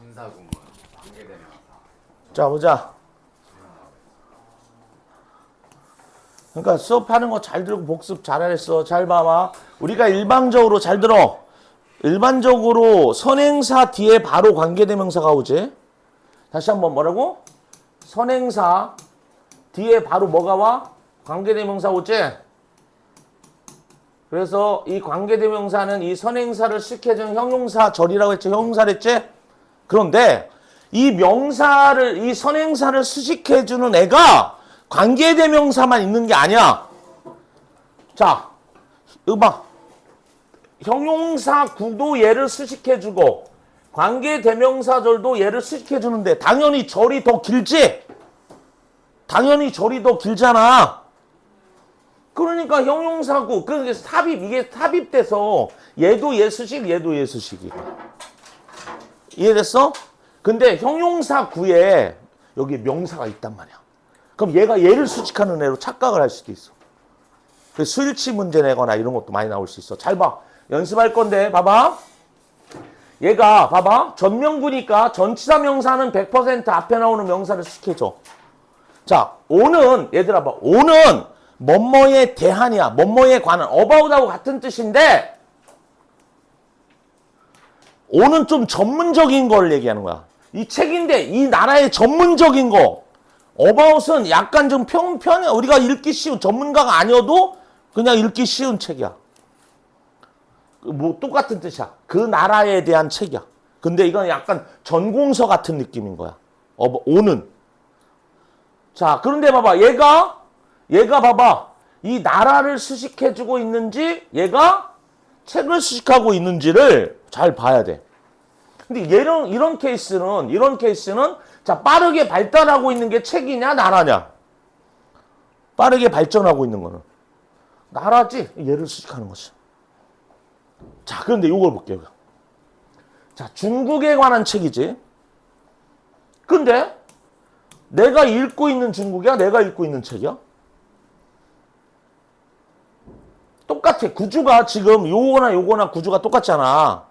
분사구문, 관계대명사. 자, 보자. 그러니까 수업하는 거 잘 들고 복습 잘했어. 잘 봐봐. 우리가 일반적으로 잘 들어. 일반적으로 선행사 뒤에 바로 관계대명사가 오지. 다시 한번 뭐라고? 선행사 뒤에 바로 뭐가 와? 관계대명사 오지? 그래서 이 관계대명사는 이 선행사를 시켜준 형용사절이라고 했죠. 형용사를 했지? 그런데 이 명사를, 이 선행사를 수식해주는 애가 관계대명사만 있는 게 아니야. 자, 이거 봐. 형용사구도 얘를 수식해주고 관계대명사절도 얘를 수식해주는데 당연히 절이 더 길지? 당연히 절이 더 길잖아. 그러니까 형용사구, 그게 삽입, 이게 삽입돼서 얘도 얘 수식, 얘도 얘 수식이. 이해됐어? 근데 형용사구에 여기 명사가 있단 말이야. 그럼 얘가 얘를 수식하는 애로 착각을 할 수도 있어. 그래서 수일치 문제 내거나 이런 것도 많이 나올 수 있어. 잘 봐. 연습할 건데 봐봐. 얘가 봐봐. 전명구니까 전치사 명사는 100% 앞에 나오는 명사를 수식해줘. 자, 오는 얘들아 봐. 오는 뭐뭐에 대한이야. 뭐뭐에 관한. about하고 같은 뜻인데 오는 좀 전문적인 걸 얘기하는 거야. 이 책인데 이 나라의 전문적인 거. about은 약간 좀 편해. 우리가 읽기 쉬운 전문가가 아니어도 그냥 읽기 쉬운 책이야. 뭐 똑같은 뜻이야. 그 나라에 대한 책이야. 근데 이건 약간 전공서 같은 느낌인 거야. 오는. 자, 그런데 봐봐. 얘가 봐봐. 이 나라를 수식해주고 있는지 얘가 책을 수식하고 있는지를 잘 봐야 돼. 근데 이런 케이스는 자, 빠르게 발달하고 있는 게 책이냐 나라냐? 빠르게 발전하고 있는 거는 나라지. 얘를 수식하는 거지. 자, 그런데 이걸 볼게요. 자, 중국에 관한 책이지. 근데 내가 읽고 있는 중국이야? 내가 읽고 있는 책이야? 똑같아. 구주가 지금 요거나 구주가 똑같잖아.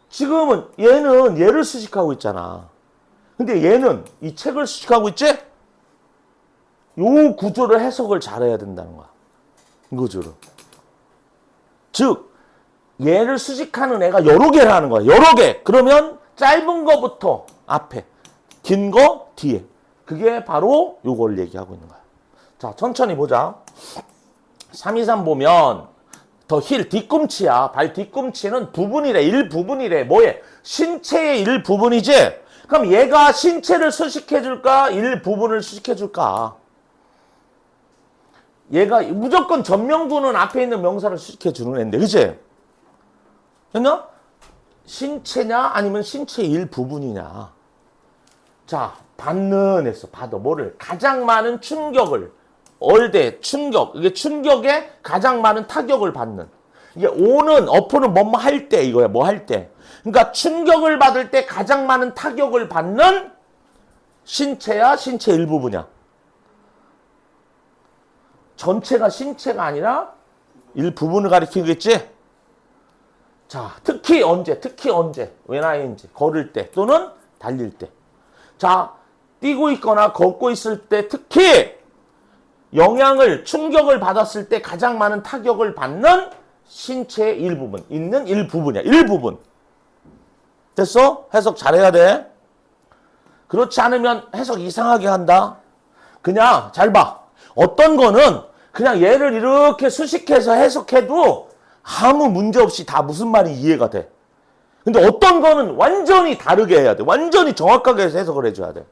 지금은 얘는 얘를 수식하고 있잖아. 근데 얘는 이 책을 수식하고 있지? 요 구조를 해석을 잘해야 된다는 거야. 구조를. 즉 얘를 수식하는 애가 여러 개라는 거야. 여러 개. 그러면 짧은 거부터 앞에, 긴 거 뒤에. 그게 바로 요걸 얘기하고 있는 거야. 자, 천천히 보자. 323 보면 더 힐, 뒤꿈치야. 발 뒤꿈치는 부분이래. 일부분이래. 뭐에? 신체의 일부분이지? 그럼 얘가 신체를 수식해줄까? 일부분을 수식해줄까? 얘가 무조건 전명구는 앞에 있는 명사를 수식해주는 애인데, 그치? 됐나? 신체냐? 아니면 신체의 일부분이냐? 자, 받는 했어. 받아. 뭐를? 가장 많은 충격을. 얼대, 충격. 이게 충격에 가장 많은 타격을 받는. 이게 오는, 어포는 뭐뭐 할 때 이거야. 뭐 할 때. 그러니까 충격을 받을 때 가장 많은 타격을 받는 신체야? 신체 일부분이야? 전체가 신체가 아니라 일부분을 가리키겠지? 자, 특히 언제? when ing. 걸을 때 또는 달릴 때. 자, 뛰고 있거나 걷고 있을 때 특히 영향을, 충격을 받았을 때 가장 많은 타격을 받는 신체의 일부분, 있는 일부분이야. 일부분. 됐어? 해석 잘해야 돼. 그렇지 않으면 해석 이상하게 한다. 그냥 잘 봐. 어떤 거는 그냥 얘를 이렇게 수식해서 해석해도 아무 문제 없이 다 무슨 말이 이해가 돼. 근데 어떤 거는 완전히 다르게 해야 돼. 완전히 정확하게 해석을 해줘야 돼.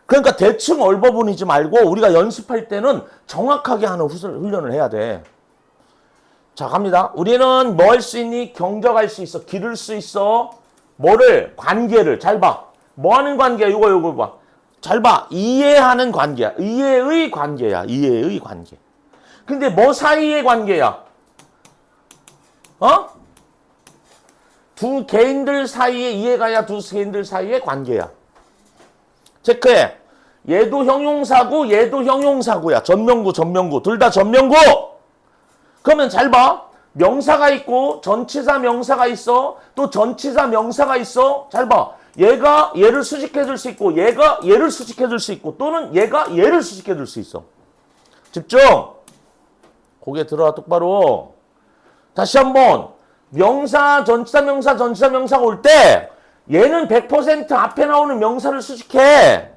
그러니까 대충 얼버무리지 말고 우리가 연습할 때는 정확하게 하는 훈련을 해야 돼. 자, 갑니다. 우리는 뭐 할 수 있니? 경적할 수 있어. 기를 수 있어. 뭐를? 관계를. 잘 봐. 뭐 하는 관계야? 요거 봐. 잘 봐. 이해하는 관계야. 이해의 관계야. 이해의 관계. 근데 뭐 사이의 관계야? 두 개인들 사이의 이해가야 두 개인들 사이의 관계야. 체크해. 얘도 형용사고 얘도 형용사고야. 전명구. 둘 다 전명구. 그러면 잘 봐. 명사가 있고 전치사 명사가 있어. 또 전치사 명사가 있어. 잘 봐. 얘가 얘를 수식해 줄 수 있고 얘가 얘를 수식해 줄 수 있고 또는 얘가 얘를 수식해 줄 수 있어. 집중. 고개 들어와 똑바로. 다시 한번 명사, 전치사 명사, 전치사 명사가 올 때 얘는 100% 앞에 나오는 명사를 수식해.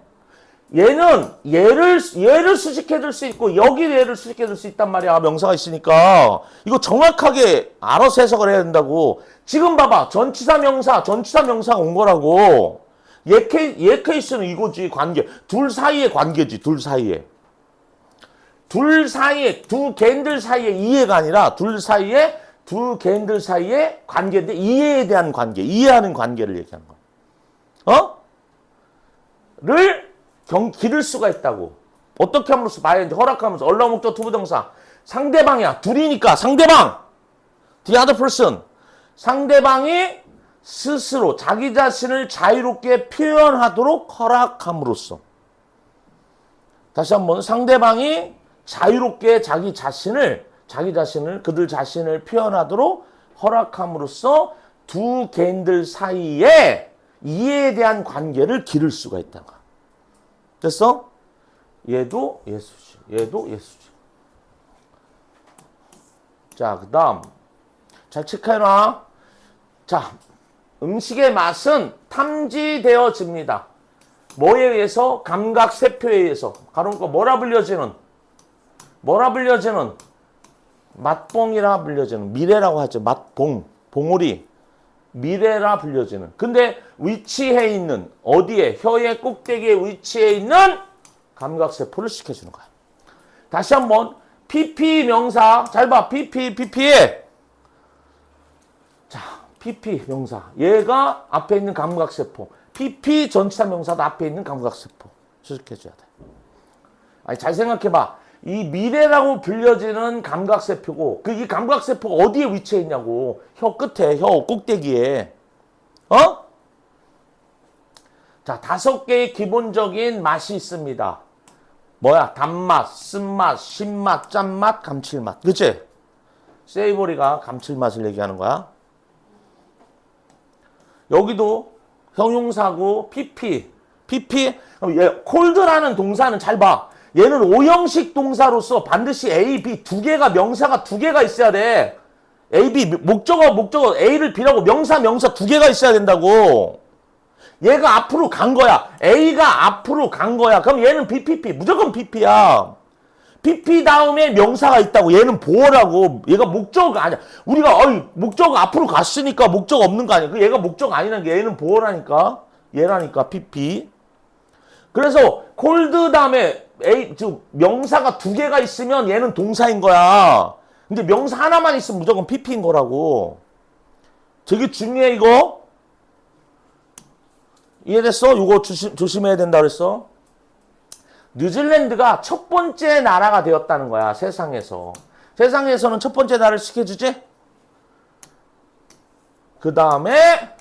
얘는 얘를 수식해 줄 수 있고 여기 얘를 수식해 줄 수 있단 말이야. 명사가 있으니까. 이거 정확하게 알아서 해석을 해야 된다고. 지금 봐봐. 전치사 명사가 온 거라고. 얘 케이스는 이거지. 관계. 둘 사이의 관계지. 둘 사이에. 두 개인들 사이의 이해가 아니라 두 개인들 사이의 관계인데 이해에 대한 관계. 이해하는 관계를 얘기하는 거야. 를 기를 수가 있다고. 어떻게 함으로써 봐야지. 허락하면서. 얼라 목적 투부정사. 상대방이야. 둘이니까 상대방. The other person. 상대방이 스스로 자기 자신을 자유롭게 표현하도록 허락함으로써. 다시 한번 상대방이 자유롭게 자기 자신을 그들 자신을 표현하도록 허락함으로써 두 개인들 사이에 이해에 대한 관계를 기를 수가 있다는 거야. 됐어? 얘도 예수지. 얘도 예수지. 자, 그 다음. 잘 체크해놔. 자, 음식의 맛은 탐지되어집니다. 뭐에 의해서? 감각세포에 의해서. 가로니까 뭐라 불려지는? 맛봉이라 불려지는. 미래라고 하죠. 맛봉. 봉우리. 미래라 불려지는. 근데 위치해 있는 어디에? 혀의 꼭대기에 위치해 있는 감각세포를 시켜주는 거야. 다시 한번 PP 명사. 잘 봐. PP에 자, PP 명사. 얘가 앞에 있는 감각세포. PP 전치사 명사도 앞에 있는 감각세포. 수식해줘야 돼. 아니, 잘 생각해봐. 이 미래라고 불려지는 감각세포고 이 감각세포가 어디에 위치해 있냐고. 혀 끝에, 혀 꼭대기에. 자, 5개의 기본적인 맛이 있습니다. 뭐야? 단맛, 쓴맛, 신맛, 짠맛, 감칠맛. 그치? 세이보리가 감칠맛을 얘기하는 거야. 여기도 형용사고 PP. 콜드라는 동사는 잘 봐. 얘는 오형식 동사로서 반드시 A, B 두 개가 명사가 두 개가 있어야 돼. A, B 목적어 A를 B라고 명사 두 개가 있어야 된다고. 얘가 앞으로 간 거야. A가 앞으로 간 거야. 그럼 얘는 BPP. 무조건 PP야. PP 다음에 명사가 있다고. 얘는 보어라고. 얘가 목적어가 아니야. 우리가 목적어 앞으로 갔으니까 목적 없는 거 아니야. 얘가 목적 아니라는 게 얘는 보어라니까. 얘라니까 PP. 그래서 콜드 다음에 명사가 2개가 있으면 얘는 동사인 거야. 근데 명사 하나만 있으면 무조건 PP인 거라고. 되게 중요해 이거. 이해됐어? 이거 조심해야 된다 그랬어. 뉴질랜드가 첫 번째 나라가 되었다는 거야. 세상에서. 세상에서는 첫 번째 나라를 시켜주지? 그 다음에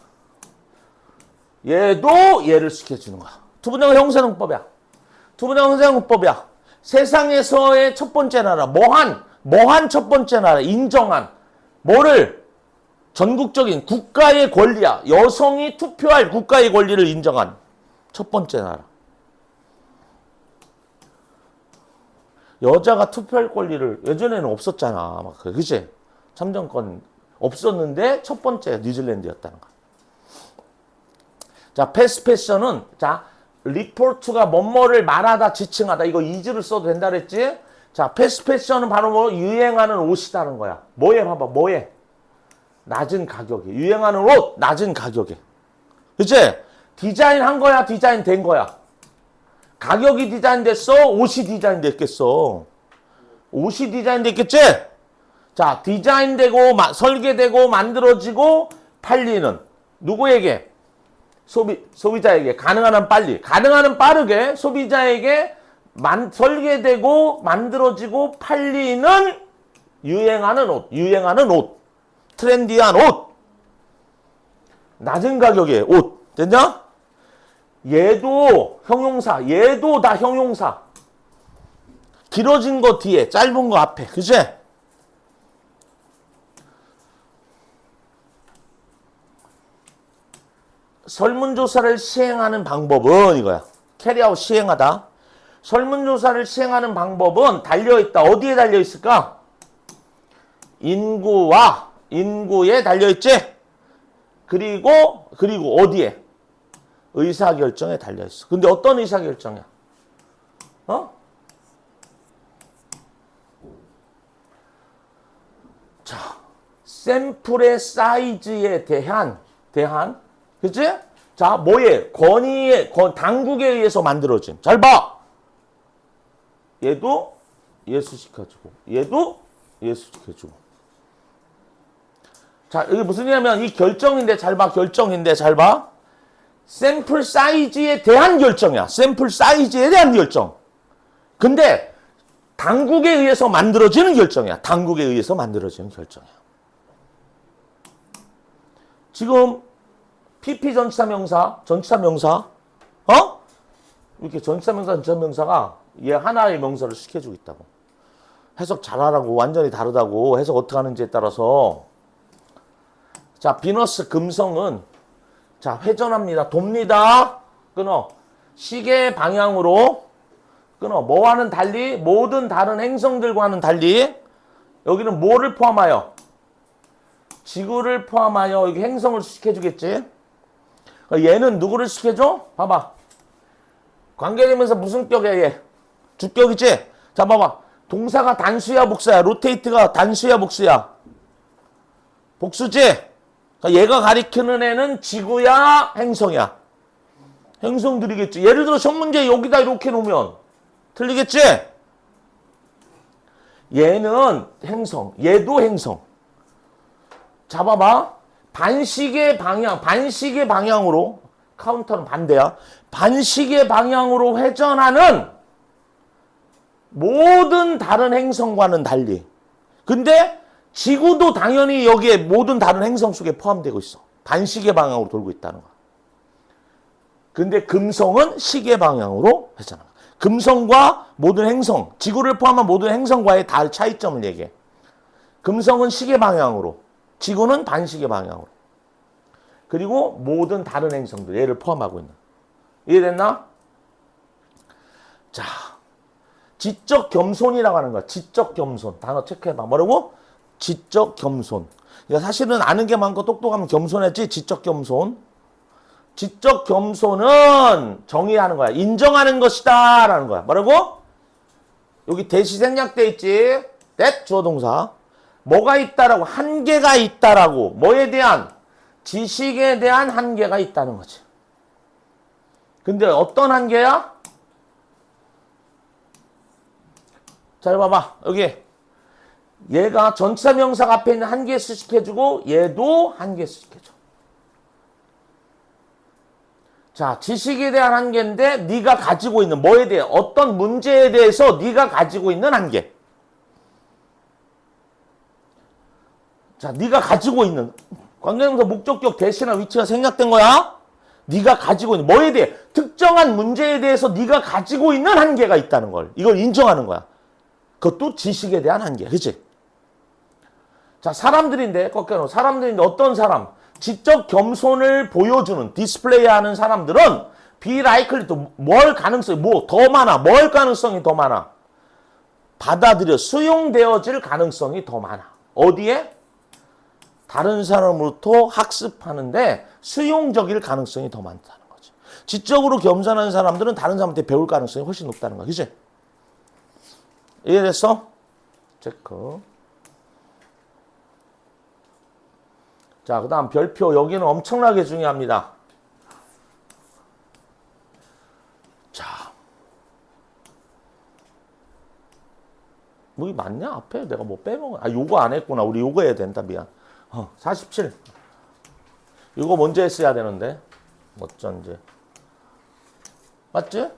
얘도 얘를 시켜주는 거야. 투부정 형사능법이야. 투부정 형사능법이야. 세상에서의 첫 번째 나라. 뭐한 첫 번째 나라. 인정한. 뭐를? 전국적인 국가의 권리야. 여성이 투표할 국가의 권리를 인정한 첫 번째 나라. 여자가 투표할 권리를 예전에는 없었잖아. 막 그치? 참정권 없었는데 첫 번째 뉴질랜드였다는 거야. 자, 패스트 패션은 자, 리포트가 뭐뭐를 말하다, 지칭하다. 이거 이즈를 써도 된다 그랬지? 자, 패스트 패션은 바로 뭐 유행하는 옷이다는 거야. 뭐에 봐봐. 뭐에? 낮은 가격에. 유행하는 옷, 낮은 가격에. 그치? 디자인한 거야? 디자인된 거야? 가격이 디자인됐어? 옷이 디자인됐겠어? 옷이 디자인됐겠지? 자, 디자인되고 설계되고 만들어지고 팔리는 누구에게? 소비자에게. 가능한 한 빨리. 가능한 한 빠르게 소비자에게 설계되고 만들어지고 팔리는 유행하는 옷. 트렌디한 옷. 낮은 가격의 옷. 됐냐? 얘도 형용사. 얘도 다 형용사. 길어진 거 뒤에, 짧은 거 앞에. 그치? 설문조사를 시행하는 방법은 이거야. 캐리아웃 시행하다. 설문조사를 시행하는 방법은 달려있다. 어디에 달려있을까? 인구에 달려있지? 그리고 어디에? 의사결정에 달려있어. 근데 어떤 의사결정이야? 자, 샘플의 사이즈에 대한, 그치? 자, 당국에 의해서 만들어진. 잘 봐! 얘도 예수시켜주고, 얘도 예수시켜주고. 자, 이게 무슨 일이냐면, 이 결정인데, 잘 봐, 잘 봐. 샘플 사이즈에 대한 결정이야. 샘플 사이즈에 대한 결정. 근데, 당국에 의해서 만들어지는 결정이야. 당국에 의해서 만들어지는 결정이야. 지금, PP 전치사명사, 이렇게 전치사명사가 얘 하나의 명사를 시켜주고 있다고. 해석 잘하라고, 완전히 다르다고, 해석 어떻게 하는지에 따라서. 자, 비너스 금성은, 자, 회전합니다. 돕니다. 끊어. 시계 방향으로, 끊어. 뭐와는 달리, 모든 다른 행성들과는 달리, 여기는 뭐를 포함하여? 지구를 포함하여, 여기 행성을 시켜주겠지? 얘는 누구를 시켜줘? 봐봐. 관계되면서 무슨 격이야, 얘? 주격이지? 자, 봐봐. 동사가 단수야, 복수야? 로테이트가 단수야, 복수야? 복수지? 그러니까 얘가 가리키는 애는 지구야, 행성이야? 행성들이겠지. 예를 들어, 시험문제 여기다 이렇게 놓으면 틀리겠지? 얘는 행성, 얘도 행성. 자, 봐봐. 반시계 방향으로, 카운터는 반대야. 반시계 방향으로 회전하는 모든 다른 행성과는 달리. 근데 지구도 당연히 여기에 모든 다른 행성 속에 포함되고 있어. 반시계 방향으로 돌고 있다는 거야. 근데 금성은 시계 방향으로 회전한다. 금성과 모든 행성, 지구를 포함한 모든 행성과의 차이점을 얘기해. 금성은 시계 방향으로, 지구는 반시계 방향으로. 그리고 모든 다른 행성들, 얘를 포함하고 있는. 이해됐나? 자, 지적 겸손이라고 하는 거야. 지적 겸손. 단어 체크해봐. 뭐라고? 지적 겸손. 그러니까 사실은 아는 게 많고 똑똑하면 겸손했지. 지적 겸손. 지적 겸손은 정의하는 거야. 인정하는 것이다. 라는 거야. 뭐라고? 여기 대시 생략돼 있지. that 주어 동사. 뭐가 있다라고? 한계가 있다라고. 뭐에 대한? 지식에 대한 한계가 있다는 거지. 근데 어떤 한계야? 잘 봐봐. 여기. 얘가 전치사 명사가 앞에 있는 한계 수식해주고 얘도 한계 수식해줘. 자, 지식에 대한 한계인데 네가 가지고 있는 뭐에 대해 어떤 문제에 대해서 네가 가지고 있는 한계. 자, 네가 가지고 있는 관계명사 목적격 대시나 위치가 생략된 거야. 네가 가지고 있는 뭐에 대해 특정한 문제에 대해서 네가 가지고 있는 한계가 있다는 걸 이걸 인정하는 거야. 그것도 지식에 대한 한계. 그치? 자, 사람들인데 어떤 사람? 지적 겸손을 보여주는 디스플레이하는 사람들은 be likely to 뭘 가능성이 더 많아. 뭘 가능성이 더 많아? 수용되어질 가능성이 더 많아. 어디에? 다른 사람으로부터 학습하는데 수용적일 가능성이 더 많다는 거지. 지적으로 겸손한 사람들은 다른 사람한테 배울 가능성이 훨씬 높다는 거야. 그치? 이해됐어? 체크. 자, 그 다음 별표. 여기는 엄청나게 중요합니다. 자. 뭐, 이거 맞냐? 앞에 내가 뭐 빼먹어. 요거 안 했구나. 우리 요거 해야 된다. 미안. 47. 이거 먼저 했어야 되는데. 어쩐지. 맞지?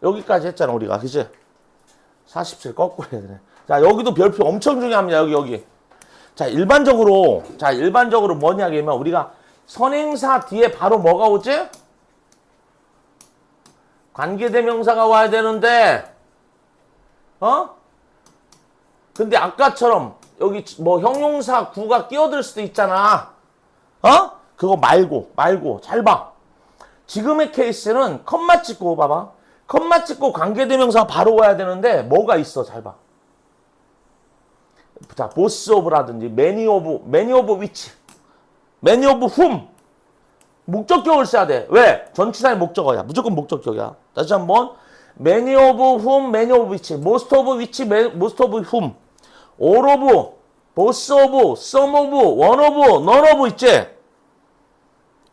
여기까지 했잖아, 우리가. 그치? 47 거꾸로 해야 되네. 자, 여기도 별표 엄청 중요합니다. 여기. 자, 일반적으로 뭐냐 하면 우리가 선행사 뒤에 바로 뭐가 오지? 관계대명사가 와야 되는데, 근데 아까처럼 여기 뭐 형용사 구가 끼어들 수도 있잖아. 그거 말고 잘 봐. 지금의 케이스는 컴마 찍고 봐봐. 컴마 찍고 관계대명사 바로 와야 되는데 뭐가 있어? 잘 봐. 자, 보스 오브라든지 매니 오브 위치, 매니 오브 훔. 목적격을 써야 돼. 왜? 전치사의 목적어야. 무조건 목적격이야. 다시 한번. many of whom, many of which, most of which, most of whom, all of, both of, some of, one of, none of 있지?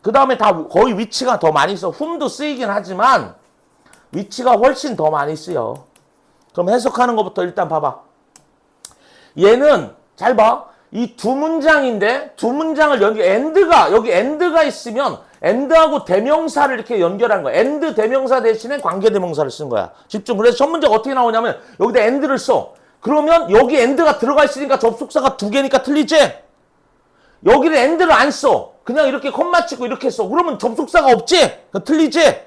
그 다음에 다 거의 위치가 더 많이 써. whom도 쓰이긴 하지만 위치가 훨씬 더 많이 쓰여. 그럼 해석하는 것부터 일단 봐봐. 얘는 잘 봐. 이 두 문장인데 두 문장을 여기 end가 있으면 end하고 대명사를 이렇게 연결한 거야. end 대명사 대신에 관계 대명사를 쓴 거야. 집중. 그래서 첫 문제가 어떻게 나오냐면 여기다 end를 써. 그러면 여기 end가 들어가 있으니까 접속사가 두 개니까 틀리지? 여기는 end를 안 써. 그냥 이렇게 콤마 치고 이렇게 써. 그러면 접속사가 없지? 틀리지?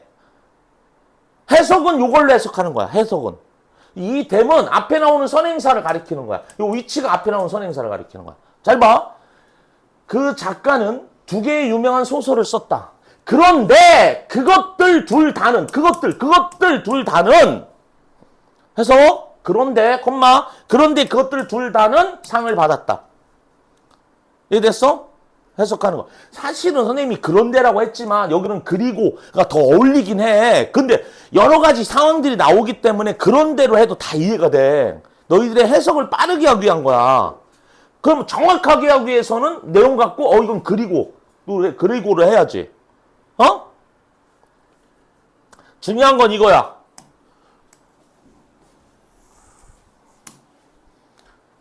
해석은 이걸로 해석하는 거야. 해석은. 이 댐은 앞에 나오는 선행사를 가리키는 거야. 이 위치가 앞에 나오는 선행사를 가리키는 거야. 잘 봐. 그 작가는 두 개의 유명한 소설을 썼다. 그런데 그것들 둘 다는 해서 그런데 그것들 둘 다는 상을 받았다. 이해됐어? 해석하는 거. 사실은 선생님이 그런데라고 했지만 여기는 그리고가 더 어울리긴 해. 근데 여러 가지 상황들이 나오기 때문에 그런대로 해도 다 이해가 돼. 너희들의 해석을 빠르게 하기 위한 거야. 그럼 정확하게 하기 위해서는 내용 갖고 이건 그리고를 해야지. 중요한 건 이거야.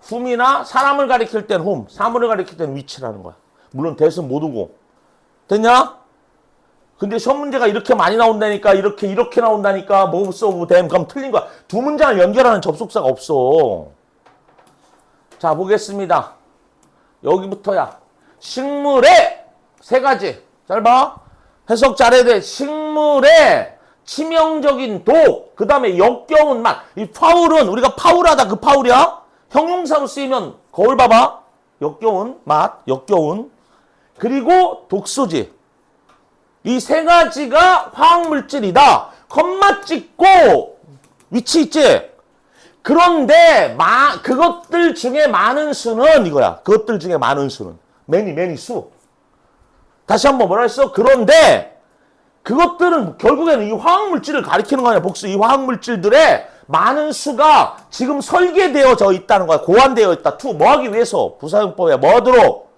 whom이나 사람을 가리킬 땐 whom, 사물을 가리킬 땐 which라는 거야. 물론 대은 못 오고. 됐냐? 근데 시험 문제가 이렇게 많이 나온다니까, 이렇게 나온다니까, most of them, 그럼 틀린 거야. 두 문장을 연결하는 접속사가 없어. 자, 보겠습니다. 여기부터야. 식물의 세 가지. 잘 봐. 해석 잘해야 돼. 식물의 치명적인 독, 그 다음에 역겨운 맛. 이 파울은 우리가 파울하다 그 파울이야? 형용사로 쓰이면 거울 봐봐. 역겨운 맛, 역겨운. 그리고 독소지. 이 세 가지가 화학물질이다. 컴마 찍고 위치 있지? 그런데 그것들 중에 많은 수는 이거야. 그것들 중에 많은 수는. many 수. 다시 한번 뭐라 했어? 그런데 그것들은 결국에는 이 화학물질을 가리키는 거 아니야. 복수. 이 화학물질들의 많은 수가 지금 설계되어져 있다는 거야. 고안되어 있다. 뭐 하기 위해서? 부사용법에 뭐하도록?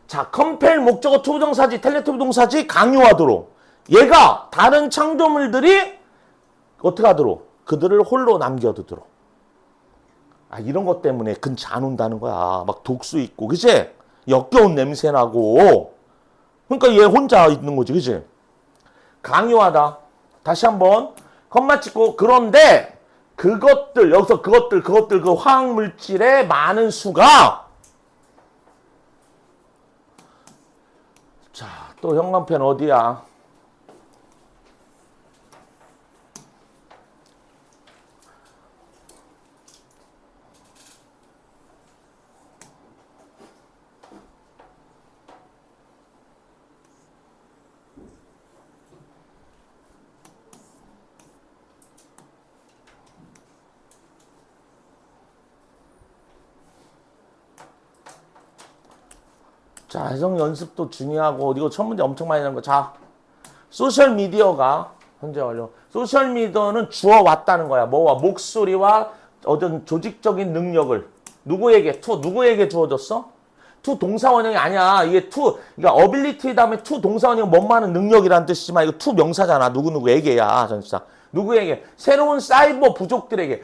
자, 컴펠 목적어 투부정사지, 텔레토비 동사지 강요하도록. 얘가 다른 창조물들이 어떻게 하도록? 그들을 홀로 남겨두도록. 이런 것 때문에 근처 안 온다는 거야. 막 독수 있고, 그치? 역겨운 냄새 나고. 그러니까 얘 혼자 있는 거지, 그치? 강요하다. 다시 한번 컴마 찍고 그런데 그것들, 여기서 그것들 그 화학물질의 많은 수가 자, 또 형광펜 어디야? 자, 해석 연습도 중요하고, 이거 첫 문제 엄청 많이 나는 거. 자, 소셜미디어가, 현재 완료. 소셜미디어는 주어왔다는 거야. 뭐와? 목소리와 어떤 조직적인 능력을. 누구에게 주어졌어? to 동사원형이 아니야. 이게 to, 그러니까 ability 다음에 to 동사원형은 뭐뭐하는 능력이라는 뜻이지만, 이거 to 명사잖아. 누구에게야. 전치사. 누구에게? 새로운 사이버 부족들에게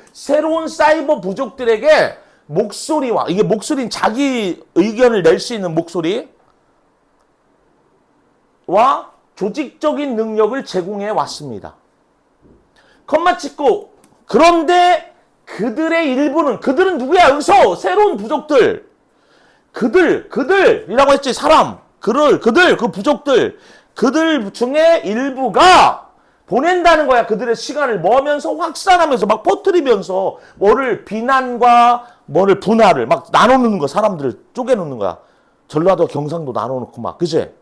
목소리와, 이게 목소리는 자기 의견을 낼 수 있는 목소리와 조직적인 능력을 제공해 왔습니다. 컴마 찍고 그런데 그들은 누구야? 여기서 새로운 부족들. 그들이라고 했지. 사람. 그 부족들. 그들 중에 일부가 보낸다는 거야. 그들의 시간을 뭐 하면서? 확산하면서 막 퍼뜨리면서 뭐를 비난과 뭐를 분할을 막 나눠놓는 거야. 사람들을 쪼개놓는 거야. 전라도 경상도 나눠놓고 막. 그치?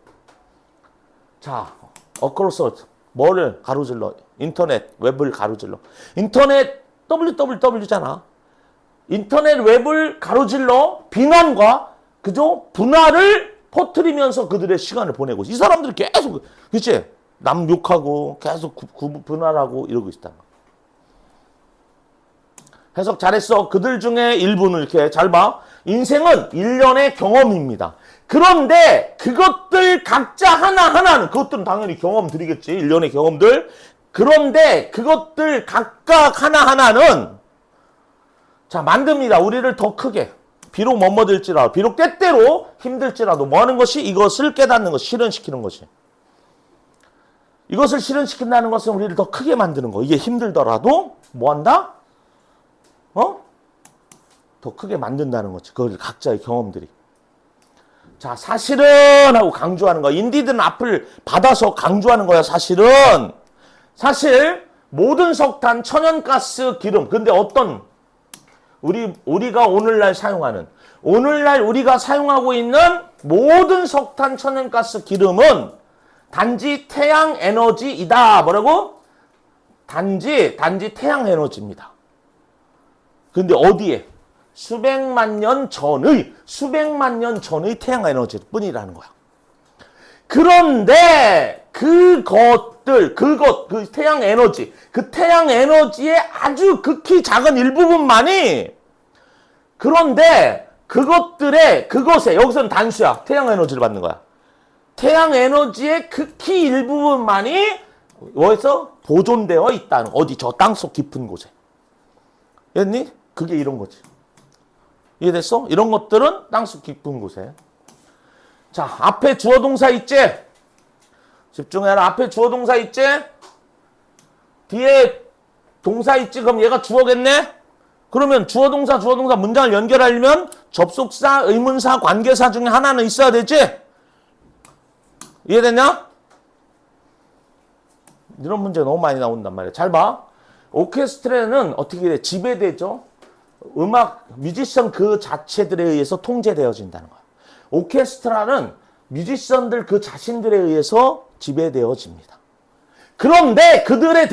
자, 어크로스 뭐를 가로질러? 인터넷, 웹을 가로질러. 인터넷 www잖아. 인터넷 웹을 가로질러 비난과 그죠? 분화를 퍼뜨리면서 그들의 시간을 보내고 있어. 이 사람들이 계속 그치? 남 욕하고 계속 분할하고 이러고 있다. 해석 잘했어. 그들 중에 일부는 이렇게 잘 봐. 인생은 일련의 경험입니다. 그런데 그것들 각자 하나하나는 그것들은 당연히 경험들이겠지. 일련의 경험들. 그런데 그것들 각각 하나하나는 자 만듭니다. 우리를 더 크게. 비록 머뭇을지라도 비록 때때로 힘들지라도 뭐 하는 것이 이것을 깨닫는 것, 실현시키는 것이. 이것을 실현시킨다는 것은 우리를 더 크게 만드는 거. 이게 힘들더라도 뭐 한다? 더 크게 만든다는 거지. 그걸 각자의 경험들이. 자, 사실은 하고 강조하는 거야. 인디드는 앞을 받아서 강조하는 거야. 사실은. 사실 모든 석탄, 천연가스, 기름. 근데 어떤 우리가 오늘날 사용하는 오늘날 우리가 사용하고 있는 모든 석탄, 천연가스, 기름은 단지 태양 에너지이다. 뭐라고? 단지 태양 에너지입니다. 근데 어디에? 수백만 년 전의 태양 에너지 뿐이라는 거야. 그런데 그 태양 에너지, 그 태양 에너지의 아주 극히 작은 일부분만이 그런데 그것에 여기서는 단수야. 태양 에너지를 받는 거야. 태양 에너지의 극히 일부분만이 어디서 보존되어 있다는 어디 저 땅속 깊은 곳에. 됐니? 그게 이런 거지. 이해됐어? 이런 것들은 땅속 깊은 곳에. 자, 앞에 주어 동사 있지? 집중해라. 앞에 주어 동사 있지? 뒤에 동사 있지? 그럼 얘가 주어겠네? 그러면 주어 동사 문장을 연결하려면 접속사, 의문사, 관계사 중에 하나는 있어야 되지? 이해됐냐? 이런 문제 너무 많이 나온단 말이야. 잘 봐. 오케스트라는 어떻게 돼? 지배되죠? 뮤지션 그 자체들에 의해서 통제되어진다는 거야. 오케스트라는 뮤지션들 그 자신들에 의해서 지배되어집니다. 그런데 그런데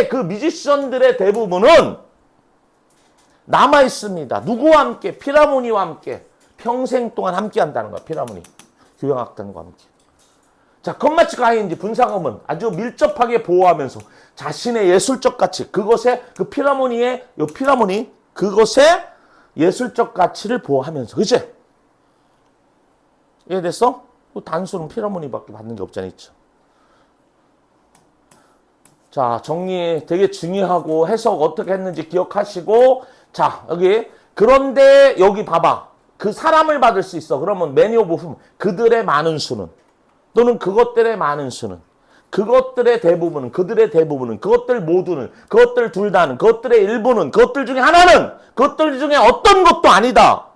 그 뮤지션들의 대부분은 남아 있습니다. 누구와 함께? 필하모니와 함께. 평생 동안 함께 한다는 거야. 필하모니. 교향악단과 함께. 자, 컴마치가 아이인지 분사금은 아주 밀접하게 보호하면서 자신의 예술적 가치, 그것의 그것의 예술적 가치를 보호하면서, 그치? 이해됐어? 단수는 필하모니밖에 받는 게 없잖아, 있죠. 자, 정리 되게 중요하고 해석 어떻게 했는지 기억하시고, 자, 그런데 여기 봐봐. 그 사람을 받을 수 있어. 그러면 many of whom, 그들의 많은 수는. 또는 그것들의 많은 수는, 그것들의 대부분은, 그들의 대부분은, 그것들 모두는, 그것들 둘 다는, 그것들의 일부는, 그것들 중에 하나는, 그것들 중에 어떤 것도 아니다.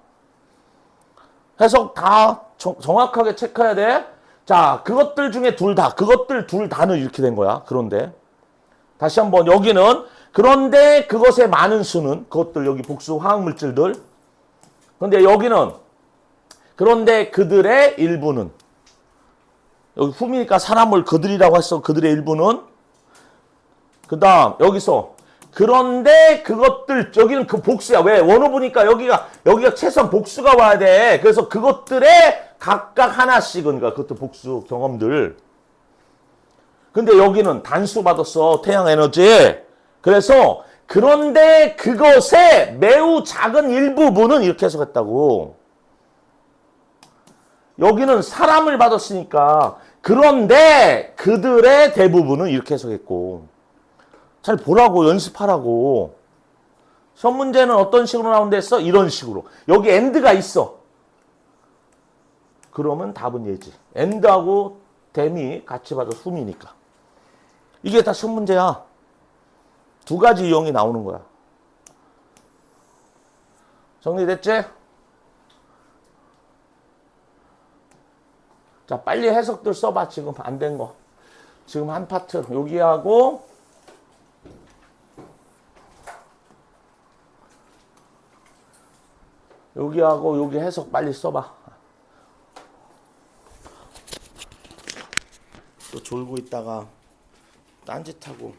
해석 다 정확하게 체크해야 돼. 자, 그것들 중에 둘 다, 그것들 둘 다는 이렇게 된 거야. 그런데 다시 한번 여기는 그런데 그것의 많은 수는, 그것들 여기 복수 화학물질들. 그런데 여기는 그런데 그들의 일부는, 여기 훔이니까 사람을 그들이라고 했어. 그들의 일부는. 그 다음 여기서 그런데 그것들, 여기는 그 복수야. 왜? 원어 보니까 여기가 최소한 복수가 와야 돼. 그래서 그것들의 각각 하나씩은, 그러니까 그것도 복수 경험들. 근데 여기는 단수 받았어. 태양 에너지. 그래서 그런데 그것의 매우 작은 일부분은 이렇게 해석했다고. 여기는 사람을 받았으니까 그런데 그들의 대부분은 이렇게 해석했고. 잘 보라고, 연습하라고. 시험 문제는 어떤 식으로 나온다 했어? 이런 식으로. 여기 and가 있어. 그러면 답은 얘지. and하고 then이 같이 받아 whom이니까. 이게 다 시험 문제야. 두 가지 유형이 나오는 거야. 정리됐지? 자, 빨리 해석들 써봐. 지금 안 된 거. 지금 한 파트 여기하고 여기 해석 빨리 써봐. 또 졸고 있다가 딴짓하고